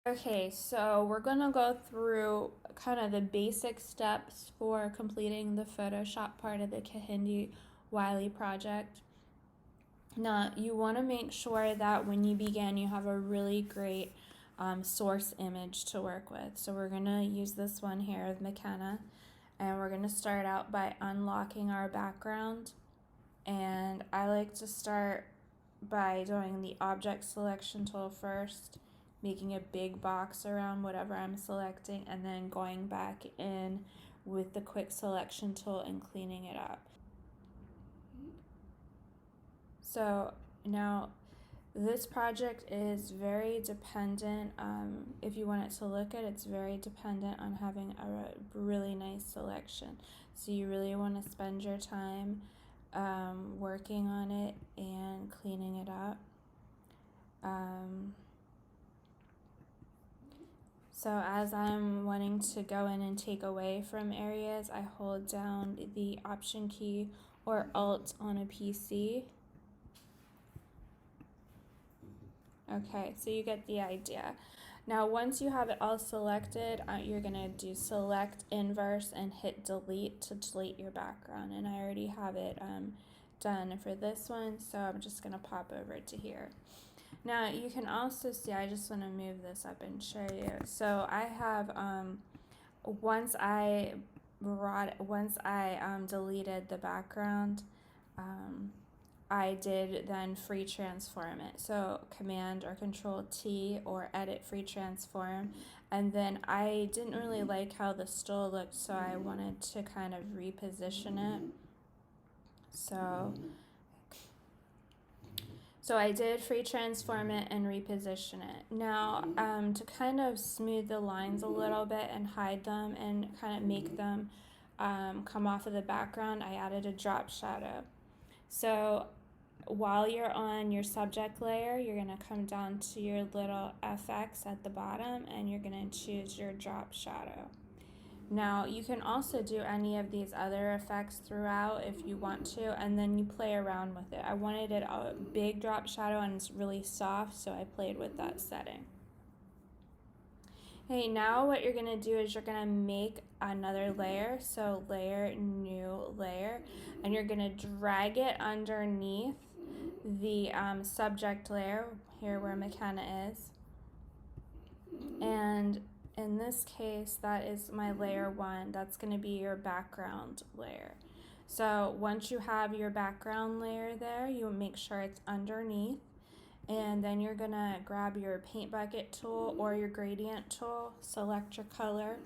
Okay, so we're gonna go through kind of the basic steps for completing the Photoshop part of the Kahindi Wiley project. Now, you want to make sure that when you begin, you have a really great source image to work with. So we're gonna use this one here of McKenna, and we're gonna start out by unlocking our background. And I like to start by doing the object selection tool first, making a big box around whatever I'm selecting, and then going back in with the quick selection tool and cleaning it up. So now this project is very dependent, if you want it to look at, it's very dependent on having a really nice selection. So you really want to spend your time working on it and cleaning it up. So as I'm wanting to go in and take away from areas, I hold down the Option key or Alt on a PC. Okay, so you get the idea. Now once you have it all selected, you're going to do Select Inverse and hit Delete to delete your background. And I already have it done for this one, so I'm just going to pop over to here. Now you can also see, I just want to move this up and show you. So I have, once I deleted the background, I did then free transform it. So Command or Control T or edit free transform. And then I didn't really like how the stool looked, so I wanted to kind of reposition it. So I did free transform it and reposition it. Now, to kind of smooth the lines a little bit and hide them and kind of make them come off of the background, I added a drop shadow. So while you're on your subject layer, you're going to come down to your little FX at the bottom and you're going to choose your drop shadow. Now you can also do any of these other effects throughout if you want to, and then you play around with it. I wanted it a big drop shadow and it's really soft, so I played with that setting. Okay, now what you're going to do is you're going to make another layer, so layer, new layer, and you're going to drag it underneath the subject layer, here where McKenna is, and in this case, that is my layer 1. That's going to be your background layer. So once you have your background layer there, you make sure it's underneath. And then you're going to grab your paint bucket tool or your gradient tool, select your color,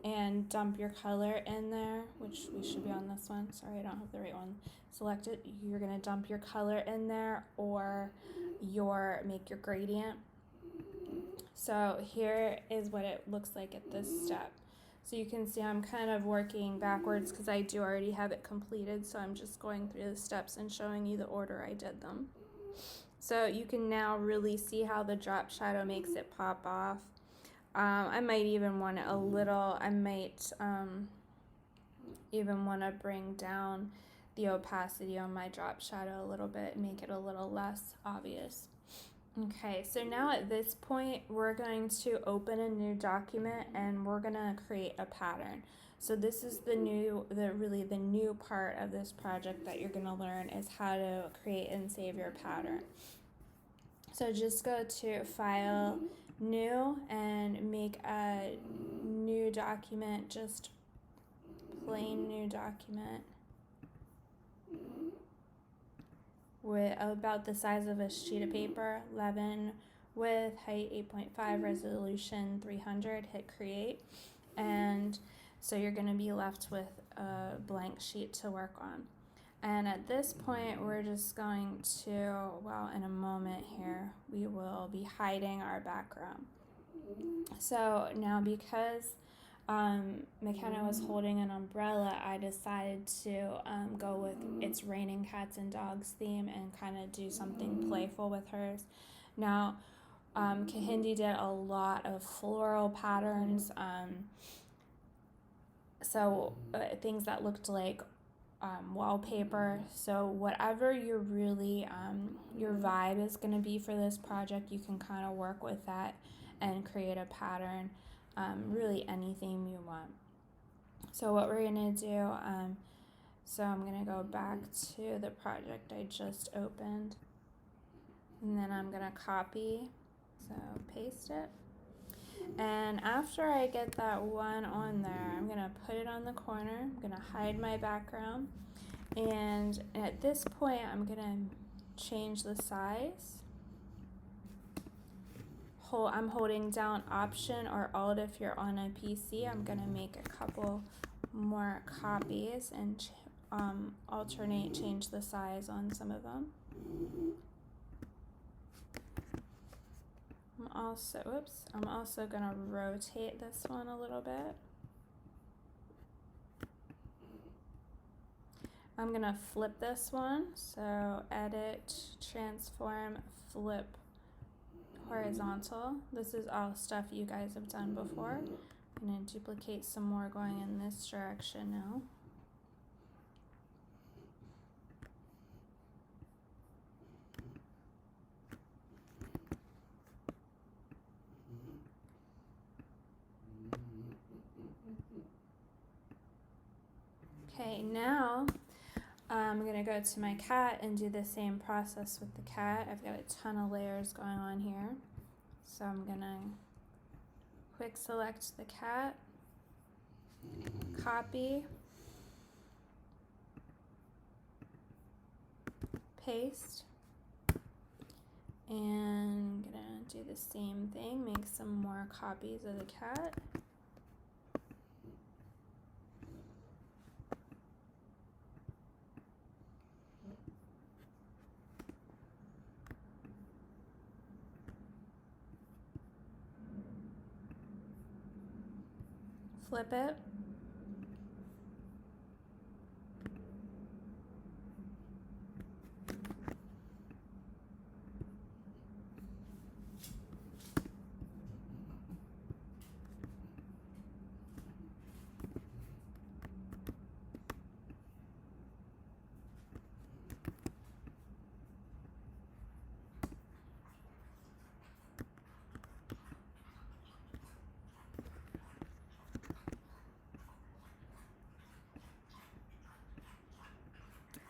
and dump your color in there, which we should be on this one. Sorry, I don't have the right one. Select it. You're going to dump your color in there or make your gradient. So here is what it looks like at this step. So you can see I'm kind of working backwards because I do already have it completed, so I'm just going through the steps and showing you the order I did them. So you can now really see how the drop shadow makes it pop off. I might even want it a little, even want to bring down the opacity on my drop shadow a little bit and make it a little less obvious. Okay, so now at this point, we're going to open a new document and we're gonna create a pattern. So this is the new part of this project that you're gonna learn is how to create and save your pattern. So just go to File, New, and make a new document, just plain new document. With about the size of a sheet of paper, 11 width, height 8.5, resolution 300, hit create. And so you're going to be left with a blank sheet to work on. And at this point, we're just going to, well, in a moment here, we will be hiding our background. So now because McKenna was holding an umbrella, I decided to go with It's Raining Cats and Dogs theme and kind of do something playful with hers. Now, Kahindi did a lot of floral patterns, so things that looked like wallpaper. So whatever your really your vibe is going to be for this project, you can kind of work with that and create a pattern, really anything you want. So what we're going to do, so I'm going to go back to the project I just opened, and then I'm going to copy, so paste it. And after I get that one on there, I'm going to put it on the corner. I'm going to hide my background. And at this point, I'm going to change the size. I'm holding down Option or Alt if you're on a PC. I'm going to make a couple more copies and alternate, change the size on some of them. I'm also going to rotate this one a little bit. I'm going to flip this one, so edit, transform, flip, horizontal. This is all stuff you guys have done before. I'm going to duplicate some more going in this direction now. Okay, now I'm going to go to my cat and do the same process with the cat. I've got a ton of layers going on here. So I'm going to quick select the cat, copy, paste, and I'm going to do the same thing, make some more copies of the cat. Flip it.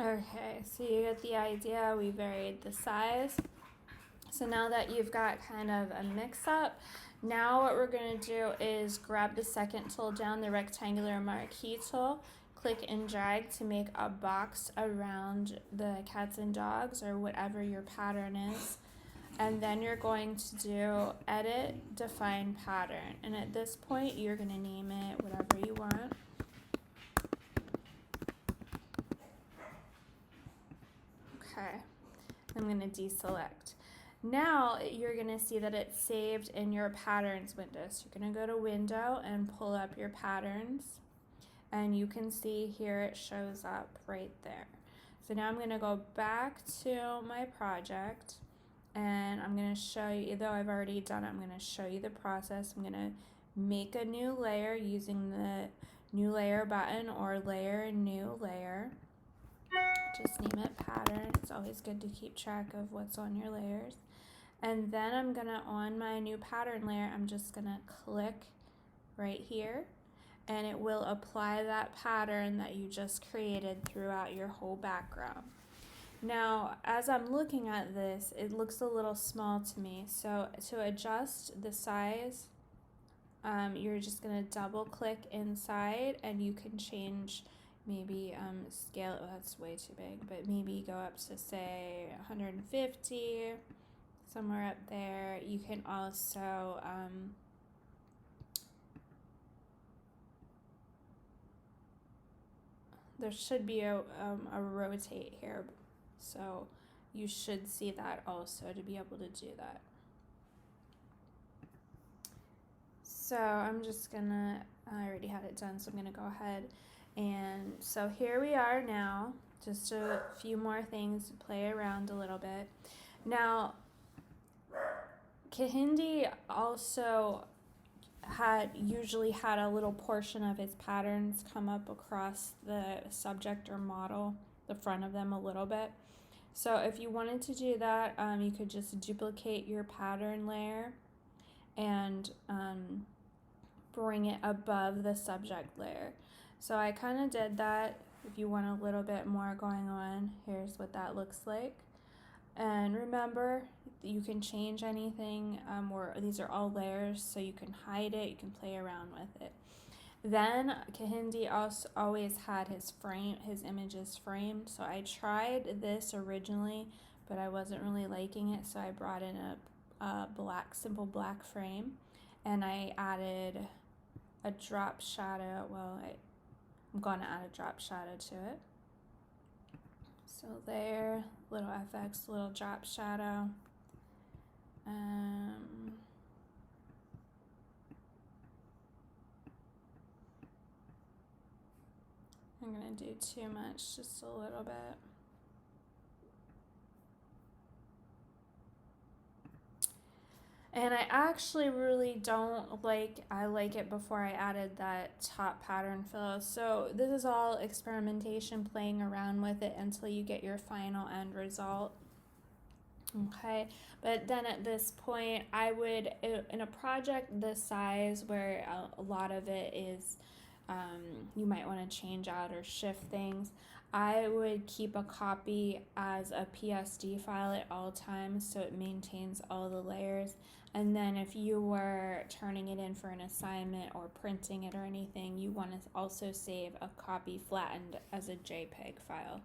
Okay, so you get the idea. We varied the size. So now that you've got kind of a mix-up, now what we're going to do is grab the second tool down, the rectangular marquee tool, click and drag to make a box around the cats and dogs or whatever your pattern is. And then you're going to do Edit, Define Pattern. And at this point, you're going to name it whatever you want. Okay, I'm going to deselect. Now you're going to see that it's saved in your patterns window. So you're going to go to Window and pull up your patterns. And you can see here it shows up right there. So now I'm going to go back to my project. And I'm going to show you, though I've already done it, I'm going to show you the process. I'm going to make a new layer using the New Layer button or Layer, New Layer. Just name it Pattern. It's always good to keep track of what's on your layers. And then I'm going to, on my new pattern layer, I'm just going to click right here. And it will apply that pattern that you just created throughout your whole background. Now, as I'm looking at this, it looks a little small to me. So to adjust the size, you're just going to double click inside and you can change maybe scale it. Well, that's way too big, but maybe go up to say 150, somewhere up there. You can also there should be a rotate here, so you should see that also to be able to do that. So I'm just gonna, I already had it done, so I'm gonna go ahead. And so here we are now, just a few more things to play around a little bit. Now, Kahindi also usually had a little portion of his patterns come up across the subject or model, the front of them a little bit. So if you wanted to do that, you could just duplicate your pattern layer and bring it above the subject layer. So I kind of did that. If you want a little bit more going on, here's what that looks like. And remember, you can change anything, or these are all layers, so you can hide it, you can play around with it. Then Kahindi also always had his images framed. So I tried this originally, but I wasn't really liking it. So I brought in a simple black frame, and I added a drop shadow. Well, I'm gonna add a drop shadow to it. So there, little FX, little drop shadow. I'm gonna do too much, just a little bit. And I actually really don't I like it before I added that top pattern fill. So this is all experimentation, playing around with it until you get your final end result. Okay, but then at this point, I would, in a project this size where a lot of it is, you might want to change out or shift things, I would keep a copy as a PSD file at all times so it maintains all the layers. And then if you were turning it in for an assignment or printing it or anything, you want to also save a copy flattened as a JPEG file.